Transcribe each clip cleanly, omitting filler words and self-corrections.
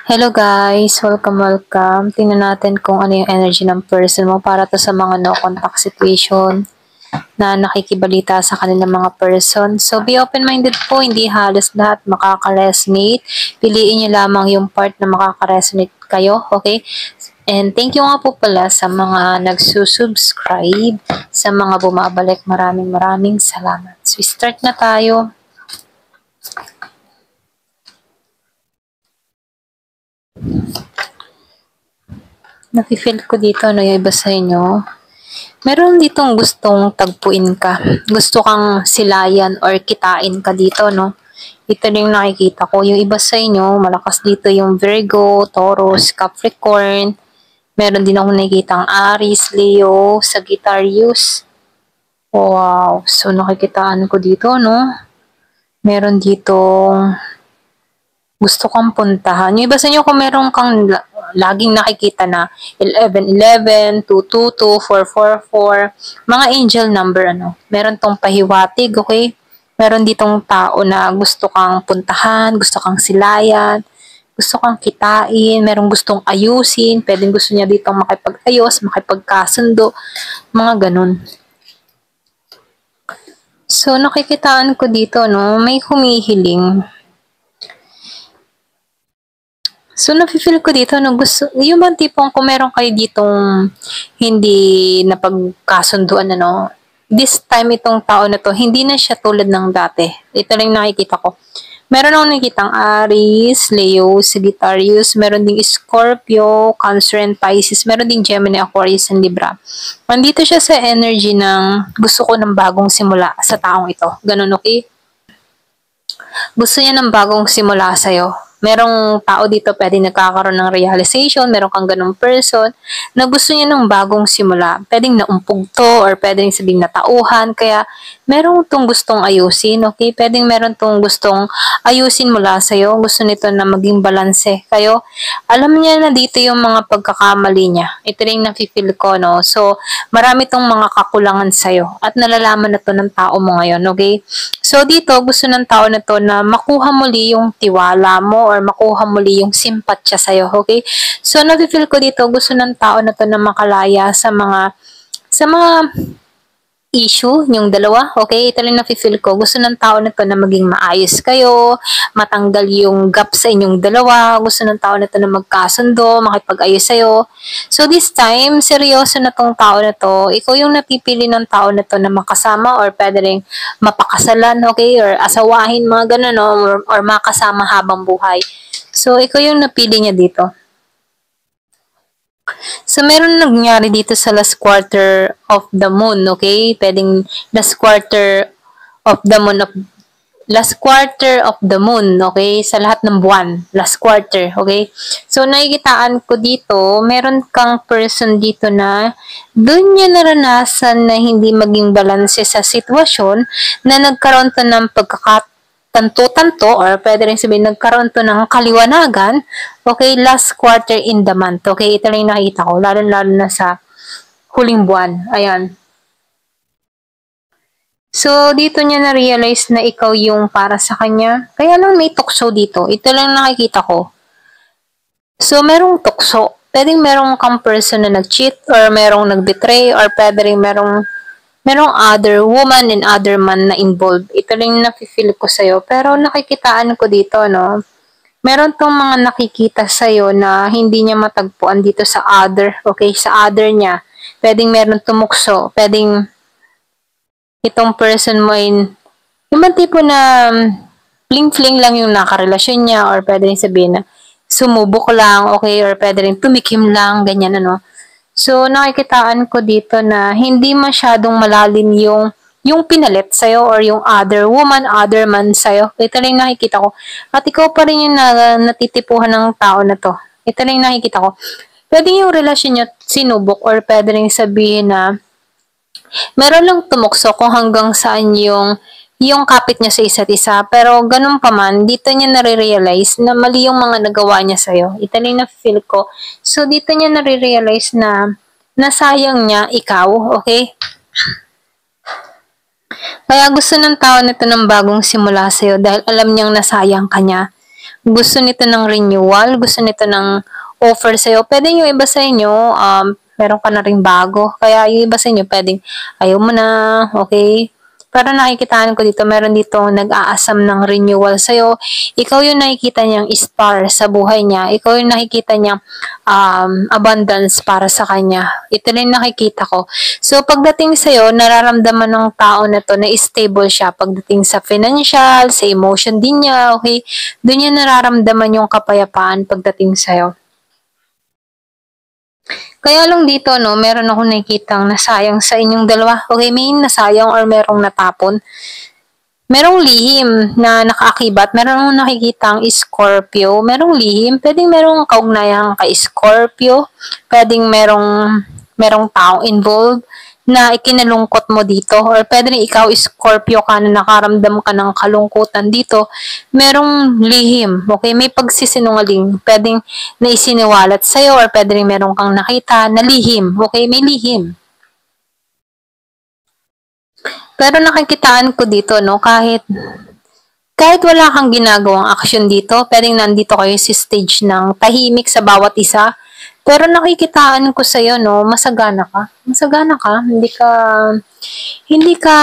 Hello guys! Welcome. Tingnan natin kung ano yung energy ng person mo para to sa mga no contact situation na nakikibalita sa kanilang mga person. So be open-minded po, hindi halos lahat makaka-resonate. Piliin niyo lamang yung part na makaka-resonate kayo, okay? And thank you nga po pala sa mga nagsusubscribe, sa mga bumabalik. Maraming salamat. So start na tayo. Nafe-feel ko dito, ano yung iba sa inyo. Meron ditong gustong tagpuin ka. Gusto kang silayan or kitain ka dito, no? Ito na yung nakikita ko. Yung iba sa inyo, malakas dito yung Virgo, Taurus, Capricorn. Meron din ako nakikitang Aries, Leo, Sagittarius. Wow. So, nakikitaan ko dito, no? Meron ditong gusto kang puntahan. Yung iba sa inyo kung meron kang laging nakikita na 1111, 222, 444, mga angel number, ano. Meron tong pahiwatig, okay? Meron ditong tao na gusto kang puntahan, gusto kang silayan, gusto kang kitain, merong gustong ayusin, pwedeng gusto niya ditong makipag-ayos, makipagkasundo, mga ganun. So, nakikitaan ko dito, no, may humihiling. So, nafe-feel ko dito, no, gusto, yung bang tipong kung meron kayo ditong hindi napagkasunduan, ano, this time itong tao na to, hindi na siya tulad ng dati. Ito lang nakikita ko. Meron akong nakikitang Aries, Leo, Sagittarius, meron ding Scorpio, Cancer and Pisces, meron ding Gemini, Aquarius, and Libra. Nandito siya sa energy ng gusto ko ng bagong simula sa taong ito. Ganun, okay? Gusto niya ng bagong simula sa'yo. Merong tao dito pwede nagkakaroon ng realization, meron kang ganong person na gusto niya ng bagong simula. Pwedeng naumpog to or pwedeng sabing natauhan. Kaya merong tong gustong ayusin, okay? Pwedeng meron tong gustong ayusin mula sa'yo. Gusto nito na maging balanse kayo. Alam niya na dito yung mga pagkakamali niya. Ito rin nafe-feel ko, no? So, marami tong mga kakulangan sa'yo at nalalaman na to ng tao mo ngayon, okay? So, dito gusto ng tao na to na makuha muli yung tiwala mo or makuha muli yung simpatya sa'yo, okay? So, nafe-feel ko dito, gusto ng tao na to na makalaya sa mga issue, yung dalawa, okay? Ito lang nafe-feel ko. Gusto ng tao na to na maging maayos kayo, matanggal yung gap sa inyong dalawa. Gusto ng tao na to na magkasundo, makipag-ayos sa'yo. So, this time, seryoso na tong tao na to. Ikaw yung napipili ng tao na to na makasama or pwede rin mapakasalan, okay? Or asawahin, mga ganun, no? Or makasama habang buhay. So, ikaw yung napili niya dito. So, meron nangyari dito sa last quarter of the moon, okay? Pwedeng last quarter of the moon okay? Sa lahat ng buwan, last quarter, okay? So, nakikitaan ko dito, meron kang person dito na doon niya naranasan na hindi maging balanse sa sitwasyon na nagkaroon to ng tanto or pwede rin sabihin nagkaroon to ng kaliwanagan, okay, last quarter in the month, okay, ito lang yung nakikita ko, lalo na sa huling buwan, ayan. So, dito niya na-realize na ikaw yung para sa kanya, kaya lang may tukso dito, ito lang nakikita ko. So, merong tukso, pwedeng merong kang person na nag-cheat or merong nag-betray or pwede rin merong other woman and other man na involved. Ito lang yung nafe-feel ko sa'yo. Pero nakikitaan ko dito, no? Meron tong mga nakikita sa'yo na hindi niya matagpuan dito sa other. Okay? Sa other niya. Pwedeng meron tumukso. Pwedeng itong person mo in yung man tipo na fling-fling lang yung nakarelasyon niya or pwede rin sabihin na sumubok lang, okay? Or pwede rin tumikim lang, ganyan, ano? So, nakikitaan ko dito na hindi masyadong malalim yung pinalit sa'yo or yung other woman, other man sa'yo. Ito lang nakikita ko. At ikaw pa rin yung natitipuhan ng tao na to. Ito lang nakikita ko. Pwede yung relasyon nyo sinubok or pwede rin sabihin na meron lang tumukso kung hanggang saan yung kapit niya sa isa't isa. Pero ganun pa man, dito niya nare-realize na mali yung mga nagawa niya sa'yo. Ito lang na feel ko. So, dito niya nare-realize na nasayang niya ikaw, okay? Kaya gusto ng tao nito ng bagong simula sa'yo dahil alam niyang nasayang ka niya. gusto nito ng renewal, gusto nito ng offer sa'yo. Pwede yung iba sa inyo, meron ka na ring bago. Kaya yung iba sa inyo, pwedeng ayaw mo na, okay? Pero nakikitaan ko dito, meron dito nag-aasam ng renewal sa'yo. Ikaw yung nakikita niyang star sa buhay niya. Ikaw yung nakikita niyang abundance para sa kanya. Ito na yung nakikita ko. So, pagdating sa'yo, nararamdaman ng tao na to na stable siya. Pagdating sa financial, sa emotion din niya, okay? Doon niya nararamdaman yung kapayapaan pagdating sa'yo. Kaya lang dito, no, meron ako nakikitang nasayang sa inyong dalawa. Okay, may nasayang or merong natapon. Merong lihim na nakaakibat. Meron akong nakikitang Scorpio. Merong lihim. Pwedeng merong kaugnayang kay Scorpio. Pwedeng merong taong involved na ikinalungkot mo dito, or pwede rin ikaw, Scorpio ka, na nakaramdam ka ng kalungkutan dito, merong lihim, okay? May pagsisinungaling, pwedeng na isiniwalat sa'yo, or pwede rin merong kang nakita na lihim, okay? May lihim. Pero nakikitaan ko dito, no, kahit wala kang ginagawang aksyon dito, pwedeng nandito kayo sa stage ng tahimik sa bawat isa, pero nakikitaan ko sa'yo, no, masagana ka. Masagana ka. Hindi ka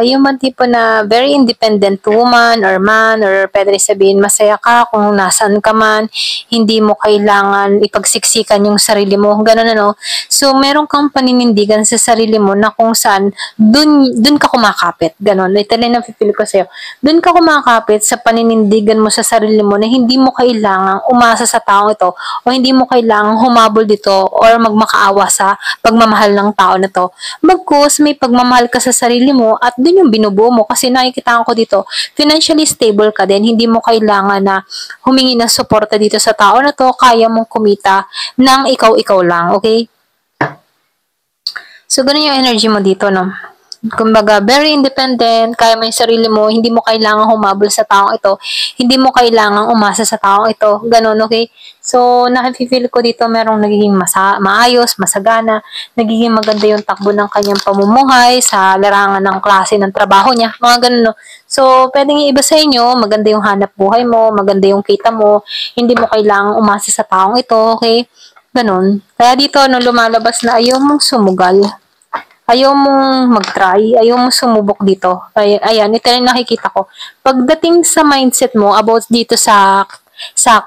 yung man tipo na very independent woman or man, or pwede rin sabihin masaya ka kung nasaan ka man. Hindi mo kailangan ipagsiksikan yung sarili mo. Ganun, ano. So, meron kang paninindigan sa sarili mo na kung saan dun ka kumakapit. Ganun. Ito na feel ko sa'yo. Dun ka kumakapit sa paninindigan mo sa sarili mo na hindi mo kailangang umasa sa taong ito, o hindi mo kailangang humabol dito or magmakaawa sa pagmamahal ng tao na to. Bagkus may pagmamahal ka sa sarili mo at dun yung binubuo mo, kasi nakikita ko dito, financially stable ka din, hindi mo kailangan na humingi ng suporta dito sa tao na to, kaya mong kumita ng ikaw-ikaw lang, okay? So, ganun yung energy mo dito, no? Kumbaga, very independent, kaya mo yung sarili mo, hindi mo kailangan humabol sa taong ito, hindi mo kailangan umasa sa taong ito, ganun, okay? So, nakifeel ko dito merong nagiging maayos, masagana, nagiging maganda yung takbo ng kanyang pamumuhay sa larangan ng klase ng trabaho niya, mga ganun, no? So, pwedeng iba sa inyo, maganda yung hanap buhay mo, maganda yung kita mo, hindi mo kailangan umasa sa taong ito, okay? Ganun. Kaya dito, no, lumalabas na ayaw mong sumugal, ayaw mong mag-try, ayaw mong sumubok dito. Ayan, ito yung nakikita ko. Pagdating sa mindset mo about dito sa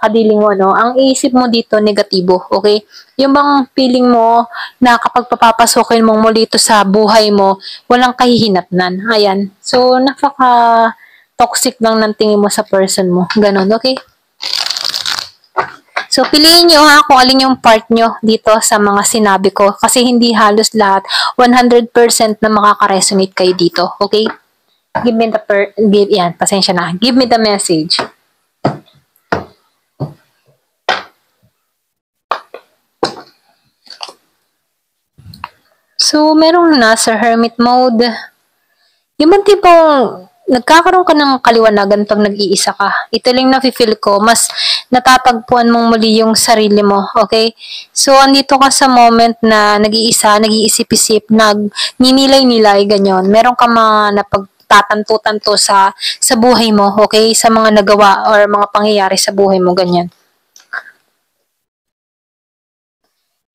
kadiling mo, no, ang isip mo dito negatibo, okay? Yung bang feeling mo na kapag papapasokin mong muli ito sa buhay mo, walang kahihinatnan. Ayan. So, napaka-toxic lang ng tingin mo sa person mo. Ganon, okay? So, piliin nyo ha kung alin yung part nyo dito sa mga sinabi ko, kasi hindi halos lahat 100% na makaka-resonate kayo dito. Okay? Give me yan, pasensya na. Give me the message. So, merong nasa hermit mode. Yung bang tipong nagkakaroon ka ng kaliwanagan pag nag-iisa ka. Ito lang na-feel ko, mas natatagpuan mong muli yung sarili mo, okay? So, andito ka sa moment na nag-iisa, nag-iisip-isip, ninilay-nilay, ganyan. Meron ka mga napagtatanto-tanto sa buhay mo, okay? Sa mga nagawa or mga pangyayari sa buhay mo, ganyan.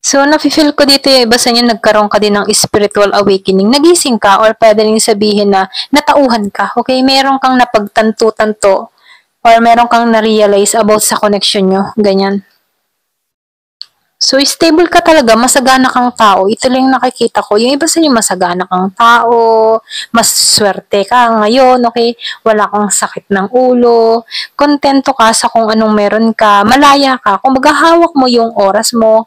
So, nafe-feel ko dito yung iba sa inyo, nagkaroon ka din ng spiritual awakening. Nagising ka, or pwede rin sabihin na natauhan ka. Okay? Meron kang napagtanto-tanto, or meron kang na-realize about sa connection nyo. Ganyan. So, stable ka talaga, masagana kang tao. Ito lang yung nakikita ko. Yung iba sa inyo, masagana kang tao, mas swerte ka ngayon, okay? Wala kang sakit ng ulo, kontento ka sa kung anong meron ka, malaya ka. Kung maghahawak mo yung oras mo,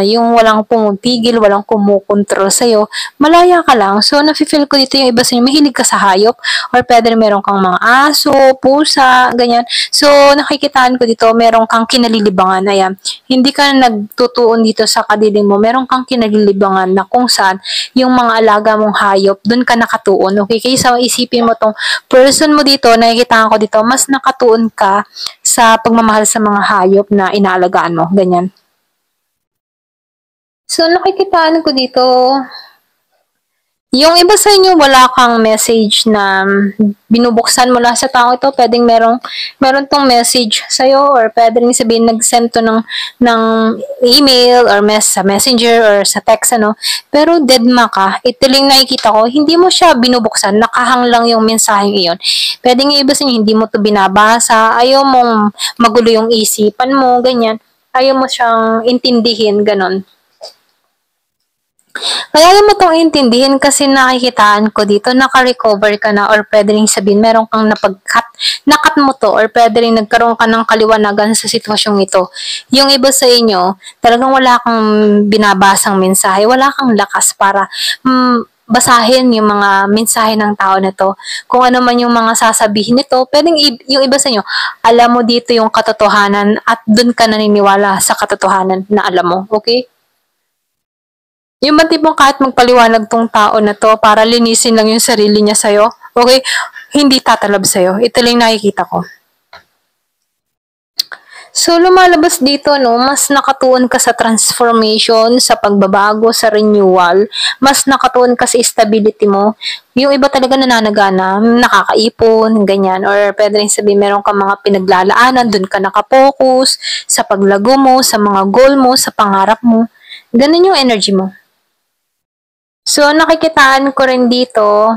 yung walang pumipigil, walang kumukontrol sa'yo, malaya ka lang. So, nafe-feel ko dito yung iba sa inyo, mahilig ka sa hayop, or pwede meron kang mga aso, pusa, ganyan. So, nakikitaan ko dito, meron kang kinalilibangan. Ayan. Hindi ka nagtutuon dito sa kadiling mo, meron kang kinalilibangan na kung saan yung mga alaga mong hayop, dun ka nakatuon. Okay? Kaya isipin mo tong person mo dito, nakikita ko dito, mas nakatuon ka sa pagmamahal sa mga hayop na inaalagaan mo. Ganyan. So, nakikitaan ko dito, Yung iba sa inyo, wala kang message na binubuksan mula sa tao ito. Pwedeng meron tong message sa'yo or pwede rin sabihin nag-send to ng email or sa messenger or sa text, ano. Pero deadma ka. Ito lang nakikita ko, hindi mo siya binubuksan. Nakahang lang yung mensaheng iyon. Pwedeng iba sa inyo, hindi mo to binabasa. Ayaw mong magulo yung isipan mo, ganyan. Ayaw mo siyang intindihin, ganon. Kaya ayaw mo itong intindihin kasi nakikitaan ko dito, naka-recover ka na or pwede rin sabihin meron kang nakat mo to or pwede rin nagkaroon ka ng kaliwanagan sa sitwasyong ito. Yung iba sa inyo, talagang wala kang binabasang mensahe, wala kang lakas para basahin yung mga mensahe ng tao na to. Kung ano man yung mga sasabihin nito, pwedeng yung iba sa inyo, alam mo dito yung katotohanan at dun ka naniniwala sa katotohanan na alam mo. Okay? Yung ba tipong kahit magpaliwanag tong tao na to para linisin lang yung sarili niya sa'yo, okay, hindi tatalab sa'yo. Ito lang nakikita ko. So, lumalabas dito, no, mas nakatuon ka sa transformation, sa pagbabago, sa renewal, mas nakatuon ka sa stability mo. Yung iba talaga nananagana, nakakaipon, ganyan, or pwede rin sabihin meron ka mga pinaglalaanan, dun ka nakapokus, sa paglago mo, sa mga goal mo, sa pangarap mo. Ganun yung energy mo. So, nakikitaan ko rin dito,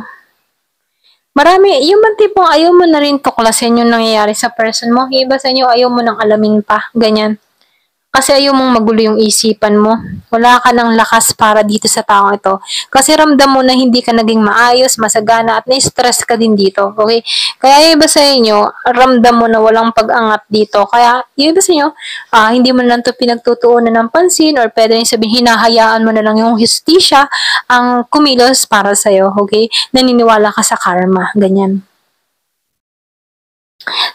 marami, yung man tipong ayaw mo na rin tuklasin yung nangyayari sa person mo. Yung iba sa inyo, ayaw mo nang alamin pa. Ganyan. Kasi ayaw mong magulo yung isipan mo. Wala ka ng lakas para dito sa taong ito. Kasi ramdam mo na hindi ka naging maayos, masagana, at na-stress ka din dito. Okay? Kaya yung iba sa inyo, ramdam mo na walang pag-angat dito. Kaya yung iba sa inyo, hindi mo na lang ito pinagtutuunan ng pansin or pwede rin sabihin, hinahayaan mo na lang yung justisya ang kumilos para sa'yo. Okay? Naniniwala ka sa karma. Ganyan.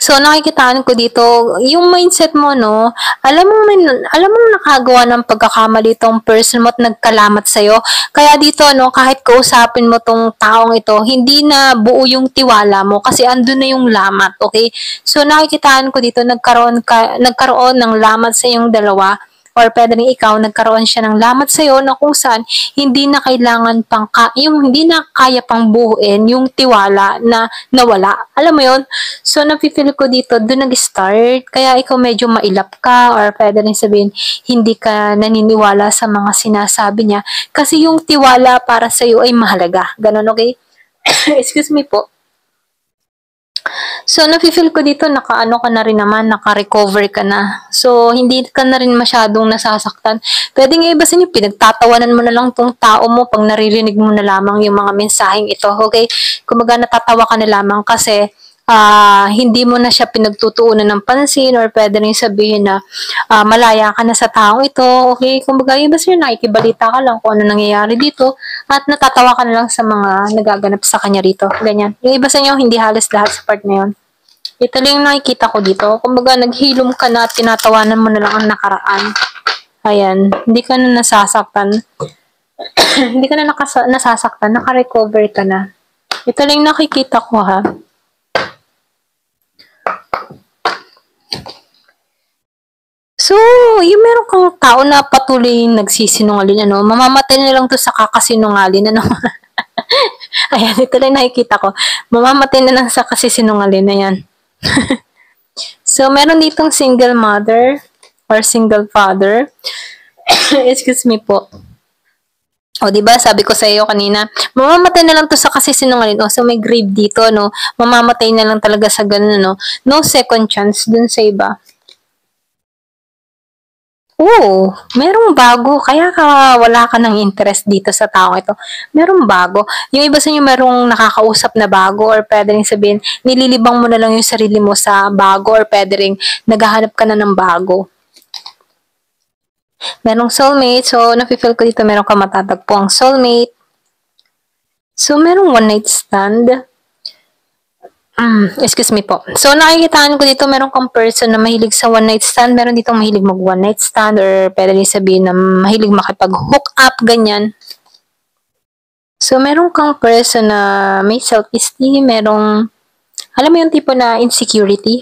So, nakikitaan ko dito, yung mindset mo, no, alam mo nakagawa ng pagkakamali tong person mo at nagkalamat sa'yo. Kaya dito, no, kahit kausapin mo tong taong ito, hindi na buo yung tiwala mo kasi andun na yung lamat, okay? So, nakikitaan ko dito, nagkaroon ng lamat sa yung dalawa or pwede rin ikaw, nagkaroon siya ng lamat sa'yo na kung saan hindi na kailangan yung hindi na kaya pang buuin yung tiwala na nawala. Alam mo yon. So, nafe-feel ko dito, doon nag-start. Kaya ikaw medyo mailap ka or pwede rin sabihin, hindi ka naniniwala sa mga sinasabi niya. Kasi yung tiwala para sa'yo ay mahalaga. Ganon, okay? Excuse me po. So, nafe-feel ko dito, naka-ano ka na rin naman, naka-recover ka na. So, hindi ka na rin masyadong nasasaktan. Pwede nga iba sa inyo, pinagtatawanan mo na lang tong tao mo pag naririnig mo na lamang yung mga mensaheng ito, okay? Kumbaga, natatawa ka na lamang kasi hindi mo na siya pinagtutuunan ng pansin or pwede rin sabihin na malaya ka na sa taong ito, okay? Kumbaga, iba sa inyo, nakikibalita ka lang kung ano nangyayari dito at natatawa ka na lang sa mga nagaganap sa kanya rito. Ganyan. Yung iba sa inyo, hindi halos lahat sa part na yun. Ito lang yung nakikita ko dito. Kumbaga, naghilom ka na at tinatawanan mo na lang ang nakaraan. Ayan. Hindi ka na nasasaktan. Hindi ka na nasasaktan. Naka-recover ka na. Ito lang yung nakikita ko, ha. So, yung meron kang tao na patuloy nagsisinungaling, ano, mamamatay na lang to sa kakasinungaling, ano. Ayan, ito lang nakikita ko. Mamamatay na lang sa kasisinungaling na yan. So, meron ditong single mother or single father. Excuse me po. O, diba, sabi ko sa iyo kanina, mamamatay na lang to sa kasisinungaling. O, so may grave dito, no? Mamamatay na lang talaga sa ganun, no? No second chance dun sa iba. Oo, merong bago. Kaya wala ka ng interest dito sa tao ito. Merong bago. Yung iba sa inyo merong nakakausap na bago or pwede rin sabihin, nililibang mo na lang yung sarili mo sa bago or pwede rin naghahanap ka na ng bago. Merong soulmate. So, nafe-feel ko dito meron ka matatagpo ang soulmate. So, merong one night stand. Excuse me po. So, nakikitaan ko dito, meron kang person na mahilig sa one night stand, meron dito mahilig mag one night stand, or pwede rin sabihin na mahilig makipag-hook up, ganyan. So, meron kang person na may self-esteem, merong, alam mo yung tipo na insecurity?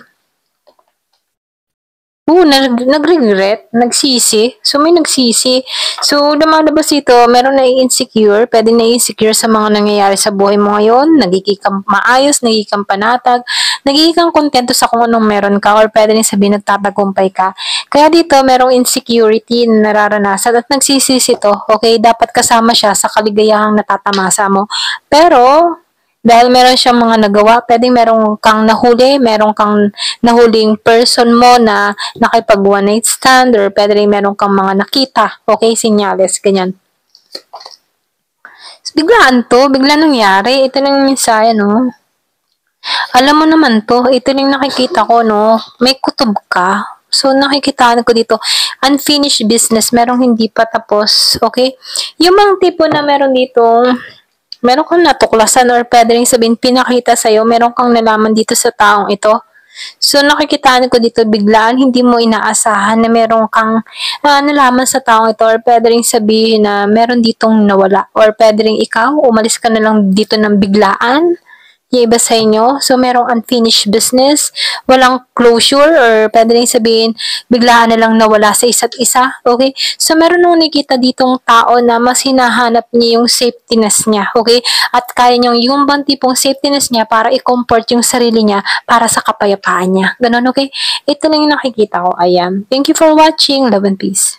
Oo, nag-regret, nagsisi. So, may nagsisi. So, lumalabas dito, meron na-insecure, pwede na-insecure sa mga nangyayari sa buhay mo ngayon, nagiging kang maayos, nagiging kang panatag, nagiging kang kontento sa kung anong meron ka, or pwede rin sabihin nagtatagumpay ka. Kaya dito, merong insecurity na nararanasan at nagsisisi to, okay, dapat kasama siya sa kaligayahang natatamasa mo. Pero, dahil meron siyang mga nagawa, pwedeng meron kang nahuli, meron kang nahuling person mo na nakipag one night stand, or pwede rin meron kang mga nakita, okay, sinyales, ganyan. Biglaan to, bigla nangyari, ito lang yung mensahe, no? Alam mo naman to, ito lang nakikita ko, no? May kutob ka. So, nakikitaan ko dito, unfinished business, merong hindi pa tapos, okay? Yung mga tipo na meron dito, meron kang natuklasan or pwede rin sabihin, pinakita sa'yo, meron kang nalaman dito sa taong ito. So, nakikitaan ko dito biglaan, hindi mo inaasahan na meron kang nalaman sa taong ito, or pwede rin sabihin na meron ditong nawala, or pwede rin ikaw, umalis ka na lang dito ng biglaan, yung iba sa inyo. So, merong unfinished business, walang closure, or pwede rin sabihin, biglaan na lang nawala sa isa't isa, okay? So, meron nung nakikita ditong tao na mas hinahanap niya yung safetyness niya, okay? At kaya niyang yung bang tipong safetyness niya para i-comfort yung sarili niya para sa kapayapaan niya. Ganun, okay? Ito lang yung nakikita ko. Ayan. Thank you for watching. Love and peace.